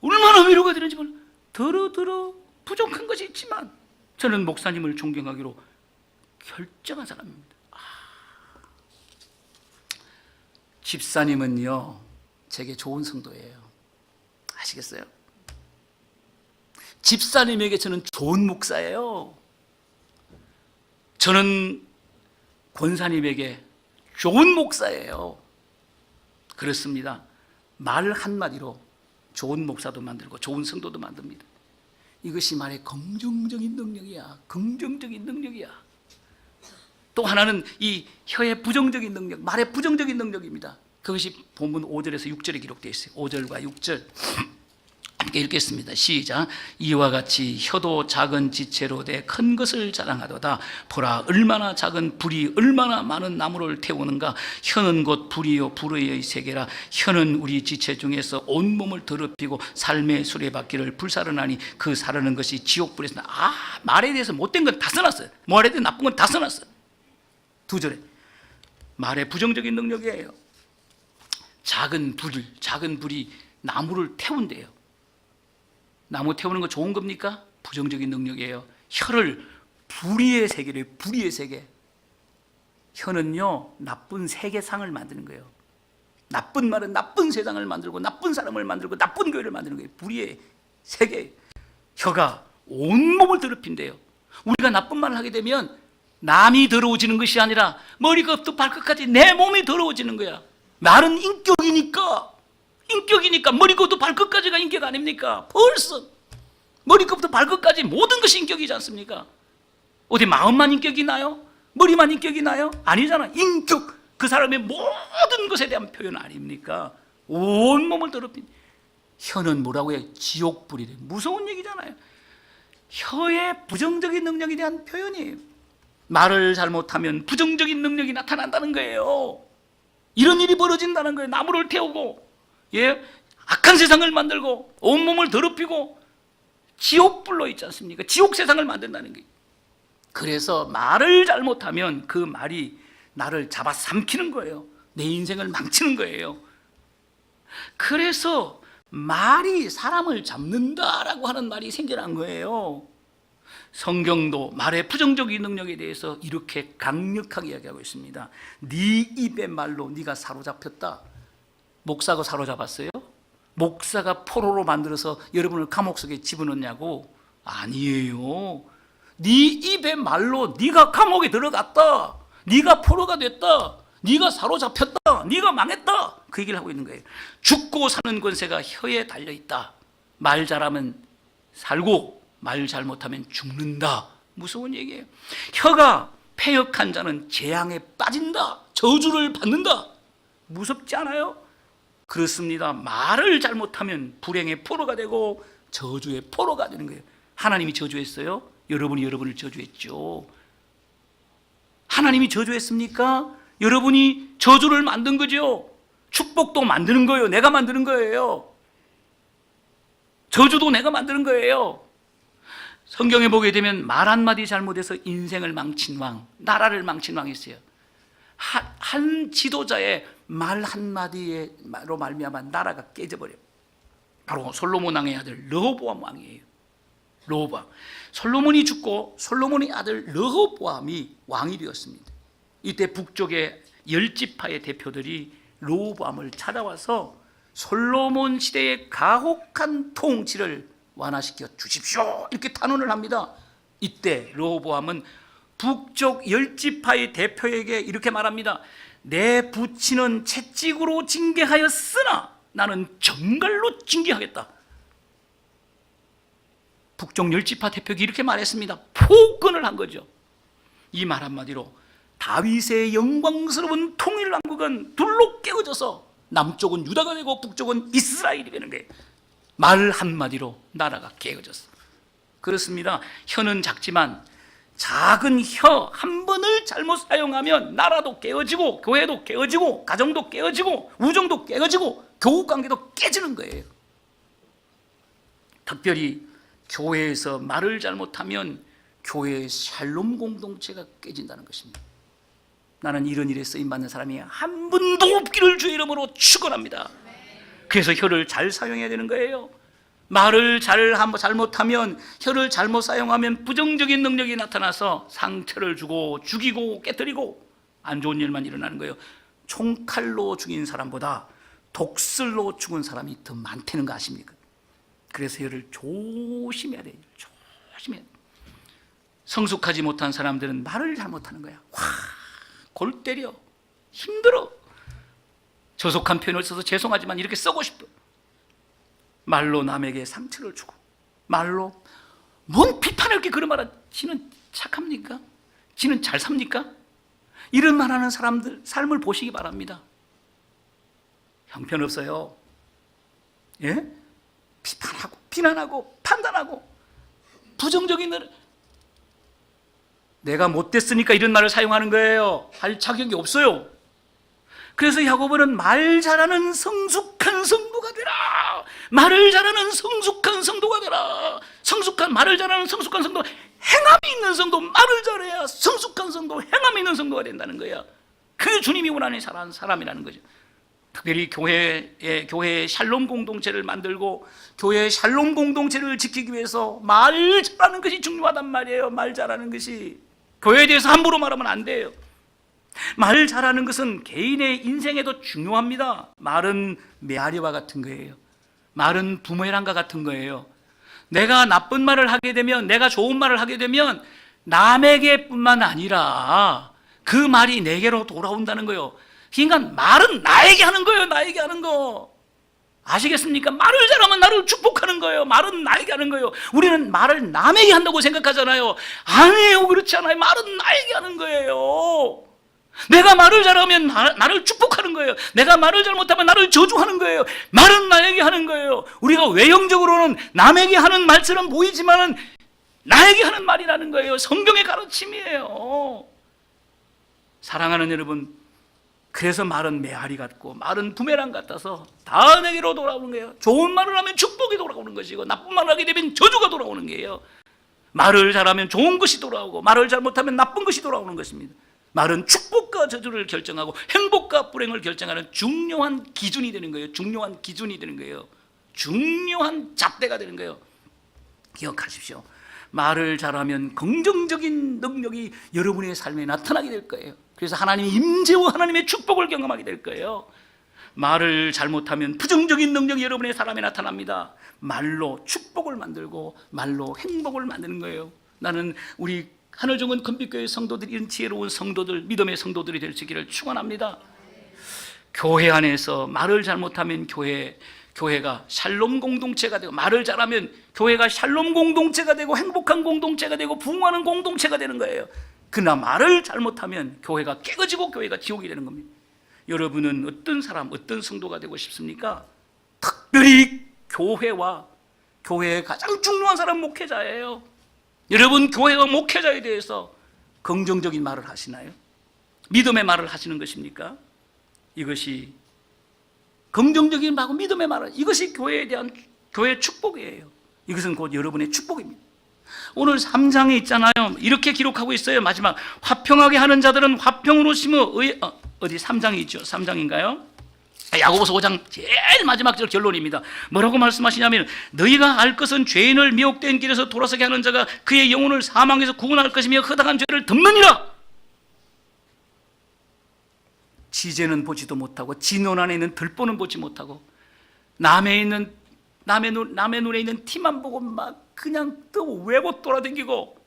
A: 얼마나 위로가 되는지 몰라. 더러더러 부족한 것이 있지만 저는 목사님을 존경하기로 결정한 사람입니다. 집사님은요 제게 좋은 성도예요. 아시겠어요? 집사님에게 저는 좋은 목사예요. 저는 권사님에게 좋은 목사예요. 그렇습니다. 말 한마디로 좋은 목사도 만들고 좋은 성도도 만듭니다. 이것이 말의 긍정적인 능력이야. 긍정적인 능력이야. 또 하나는 이 혀의 부정적인 능력, 말의 부정적인 능력입니다. 그것이 본문 5절에서 6절에 기록되어 있어요. 5절과 6절 함께 읽겠습니다. 시작. 이와 같이 혀도 작은 지체로 돼 큰 것을 자랑하도다. 보라, 얼마나 작은 불이 얼마나 많은 나무를 태우는가. 혀는 곧 불이요 불의 세계라. 혀는 우리 지체 중에서 온몸을 더럽히고 삶의 수레바퀴를 불사르나니 그 사르는 것이 지옥불에서 말에 대해서 못된 건 다 써놨어요. 말에 대해서 나쁜 건 다 써놨어요. 2절에 말의 부정적인 능력이에요. 작은 불이 나무를 태운대요. 나무 태우는 거 좋은 겁니까? 부정적인 능력이에요. 혀를 불의의 세계래요. 불의의 세계. 혀는요, 나쁜 세계상을 만드는 거예요. 나쁜 말은 나쁜 세상을 만들고 나쁜 사람을 만들고 나쁜 교회를 만드는 거예요. 불의의 세계. 혀가 온몸을 더럽힌대요. 우리가 나쁜 말을 하게 되면 남이 더러워지는 것이 아니라 머리끝부터 발끝까지 내 몸이 더러워지는 거야. 말은 인격이니까 머리끝부터 발끝까지가 인격 아닙니까? 벌써 머리끝부터 발끝까지 모든 것이 인격이지 않습니까? 어디 마음만 인격이 나요? 머리만 인격이 나요? 아니잖아. 인격, 그 사람의 모든 것에 대한 표현 아닙니까? 온몸을 더럽힌. 혀는 뭐라고 해요? 지옥불이래. 무서운 얘기잖아요. 혀의 부정적인 능력에 대한 표현이에요. 말을 잘못하면 부정적인 능력이 나타난다는 거예요. 이런 일이 벌어진다는 거예요. 나무를 태우고, 악한 세상을 만들고 온몸을 더럽히고 지옥불로 있지 않습니까? 지옥 세상을 만든다는 거예요. 그래서 말을 잘못하면 그 말이 나를 잡아삼키는 거예요. 내 인생을 망치는 거예요. 그래서 말이 사람을 잡는다라고 하는 말이 생겨난 거예요. 성경도 말의 부정적인 능력에 대해서 이렇게 강력하게 이야기하고 있습니다. 네 입의 말로 네가 사로잡혔다. 목사가 사로잡았어요? 목사가 포로로 만들어서 여러분을 감옥 속에 집어넣냐고? 아니에요. 네 입의 말로 네가 감옥에 들어갔다. 네가 포로가 됐다. 네가 사로잡혔다. 네가 망했다. 그 얘기를 하고 있는 거예요. 죽고 사는 권세가 혀에 달려있다. 말 잘하면 살고 말 잘못하면 죽는다. 무서운 얘기예요. 혀가 패역한 자는 재앙에 빠진다. 저주를 받는다. 무섭지 않아요? 그렇습니다. 말을 잘못하면 불행의 포로가 되고 저주의 포로가 되는 거예요. 하나님이 저주했어요? 여러분이 여러분을 저주했죠. 하나님이 저주했습니까? 여러분이 저주를 만든 거죠. 축복도 만드는 거예요. 내가 만드는 거예요. 저주도 내가 만드는 거예요. 성경에 보게 되면 말 한마디 잘못해서 인생을 망친 왕, 나라를 망친 왕이 있어요. 한 지도자의 말 한마디로 말미암아 나라가 깨져버려요. 바로 솔로몬 왕의 아들 르호보암 왕이에요. 르호보암. 솔로몬이 죽고 솔로몬의 아들 르호보암이 왕이 되었습니다. 이때 북쪽의 10지파의 대표들이 르호보암을 찾아와서 솔로몬 시대의 가혹한 통치를 완화시켜 주십시오. 이렇게 탄원을 합니다. 이때 르호보암은 북쪽 10지파의 대표에게 이렇게 말합니다. 내 부친은 채찍으로 징계하였으나 나는 정갈로 징계하겠다. 북쪽 10지파 대표가 이렇게 말했습니다. 포권을 한 거죠. 이 말 한마디로 다윗의 영광스러운 통일왕국은 둘로 깨어져서 남쪽은 유다가 되고 북쪽은 이스라엘이 되는 거예요. 말 한마디로 나라가 깨어졌어. 그렇습니다. 혀는 작지만 작은 혀 한 번을 잘못 사용하면 나라도 깨어지고 교회도 깨어지고 가정도 깨어지고 우정도 깨어지고 교우관계도 깨지는 거예요. 특별히 교회에서 말을 잘못하면 교회의 샬롬 공동체가 깨진다는 것입니다. 나는 이런 일에 쓰임받는 사람이 한 분도 없기를 주의 이름으로 축원합니다. 그래서 혀를 잘 사용해야 되는 거예요. 말을 잘못하면, 혀를 잘못 사용하면 부정적인 능력이 나타나서 상처를 주고 죽이고 깨뜨리고 안 좋은 일만 일어나는 거예요. 총칼로 죽인 사람보다 독슬로 죽은 사람이 더 많다는 거 아십니까? 그래서 혀를 조심해야 돼요. 조심해야 돼요. 성숙하지 못한 사람들은 말을 잘못하는 거야. 골 때려. 힘들어. 저속한 표현을 써서 죄송하지만 이렇게 쓰고 싶어. 말로 남에게 상처를 주고 말로 뭔 비판할 게 그런 말은 지는 착합니까? 지는 잘 삽니까? 이런 말하는 사람들 삶을 보시기 바랍니다. 형편없어요. 예? 비판하고 비난하고 판단하고 부정적인 일. 내가 못됐으니까 이런 말을 사용하는 거예요. 할 자격이 없어요. 그래서 야고보는 말 잘하는 성숙한 성도가 되라. 말을 잘하는 성숙한 성도가 되라. 말을 잘하는 성숙한 성도, 행함이 있는 성도, 말을 잘해야 성숙한 성도, 행함이 있는 성도가 된다는 거야. 그게 주님이 원하는 사람이라는 거죠. 특별히 교회의 샬롬 공동체를 만들고 교회의 샬롬 공동체를 지키기 위해서 말 잘하는 것이 중요하단 말이에요. 말 잘하는 것이. 교회에 대해서 함부로 말하면 안 돼요. 말 잘하는 것은 개인의 인생에도 중요합니다. 말은 메아리와 같은 거예요. 말은 부메랑과 같은 거예요. 내가 나쁜 말을 하게 되면, 내가 좋은 말을 하게 되면 남에게뿐만 아니라 그 말이 내게로 돌아온다는 거예요. 그러니까 말은 나에게 하는 거예요. 나에게 하는 거. 아시겠습니까? 말을 잘하면 나를 축복하는 거예요. 말은 나에게 하는 거예요. 우리는 말을 남에게 한다고 생각하잖아요. 아니에요. 그렇지 않아요. 말은 나에게 하는 거예요. 내가 말을 잘하면 나를 축복하는 거예요. 내가 말을 잘못하면 나를 저주하는 거예요. 말은 나에게 하는 거예요. 우리가 외형적으로는 남에게 하는 말처럼 보이지만은 나에게 하는 말이라는 거예요. 성경의 가르침이에요. 사랑하는 여러분, 그래서 말은 메아리 같고 말은 부메랑 같아서 다 내게로 돌아오는 거예요. 좋은 말을 하면 축복이 돌아오는 것이고 나쁜 말을 하게 되면 저주가 돌아오는 거예요. 말을 잘하면 좋은 것이 돌아오고 말을 잘못하면 나쁜 것이 돌아오는 것입니다. 말은 축복과 저주를 결정하고 행복과 불행을 결정하는 중요한 기준이 되는 거예요. 중요한 기준이 되는 거예요. 중요한 잣대가 되는 거예요. 기억하십시오. 말을 잘하면 긍정적인 능력이 여러분의 삶에 나타나게 될 거예요. 그래서 하나님의 임재와 하나님의 축복을 경험하게 될 거예요. 말을 잘못하면 부정적인 능력이 여러분의 삶에 나타납니다. 말로 축복을 만들고 말로 행복을 만드는 거예요. 나는 우리 하늘정원 금빛교회 성도들, 이런 지혜로운 성도들, 믿음의 성도들이 될 수 있기를 축원합니다. 교회 안에서 말을 잘못하면 교회가 샬롬 공동체가 되고, 말을 잘하면 교회가 샬롬 공동체가 되고 행복한 공동체가 되고 부흥하는 공동체가 되는 거예요. 그러나 말을 잘못하면 교회가 깨어지고 교회가 지옥이 되는 겁니다. 여러분은 어떤 사람, 어떤 성도가 되고 싶습니까? 특별히 교회와 교회의 가장 중요한 사람 목회자예요. 여러분, 교회와 목회자에 대해서 긍정적인 말을 하시나요? 믿음의 말을 하시는 것입니까? 이것이 긍정적인 말하고 믿음의 말은, 이것이 교회에 대한 교회의 축복이에요. 이것은 곧 여러분의 축복입니다. 오늘 3장에 있잖아요. 이렇게 기록하고 있어요. 마지막, 화평하게 하는 자들은 화평으로 심어 어디 3장이 있죠. 3장인가요? 야고보서 5장 제일 마지막 절 결론입니다. 뭐라고 말씀하시냐면, 너희가 알 것은 죄인을 미혹된 길에서 돌아서게 하는 자가 그의 영혼을 사망에서 구원할 것이며 허당한 죄를 덮느니라. 지제는 보지도 못하고 지 눈 안에 있는 들보는 보지 못하고 남의 눈에 있는 티만 보고 막 그냥 또 외고 돌아다니고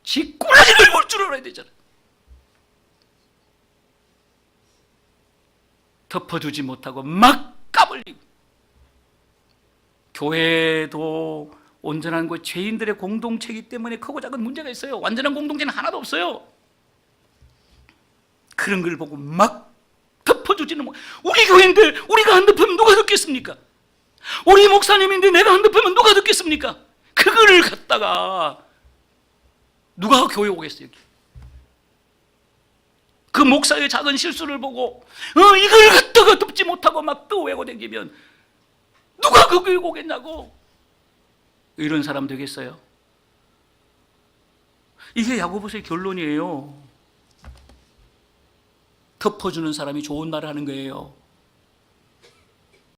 A: 지 꼬라지를 볼 줄 알아야 되잖아. 덮어주지 못하고 막 까불리고. 교회도 온전한 것, 죄인들의 공동체이기 때문에 크고 작은 문제가 있어요. 완전한 공동체는 하나도 없어요. 그런 걸 보고 막 덮어주지는 못. 우리 교회인데 우리가 안 덮으면 누가 듣겠습니까? 우리 목사님인데 내가 안 덮으면 누가 듣겠습니까? 그거를 갖다가 누가 교회 오겠어요? 그 목사의 작은 실수를 보고 이걸 갖다가 덮지 못하고 막 떠외고 다니면 누가 그 교회 오겠냐고. 이런 사람 되겠어요? 이게 야고보서의 결론이에요. 덮어주는 사람이 좋은 말을 하는 거예요.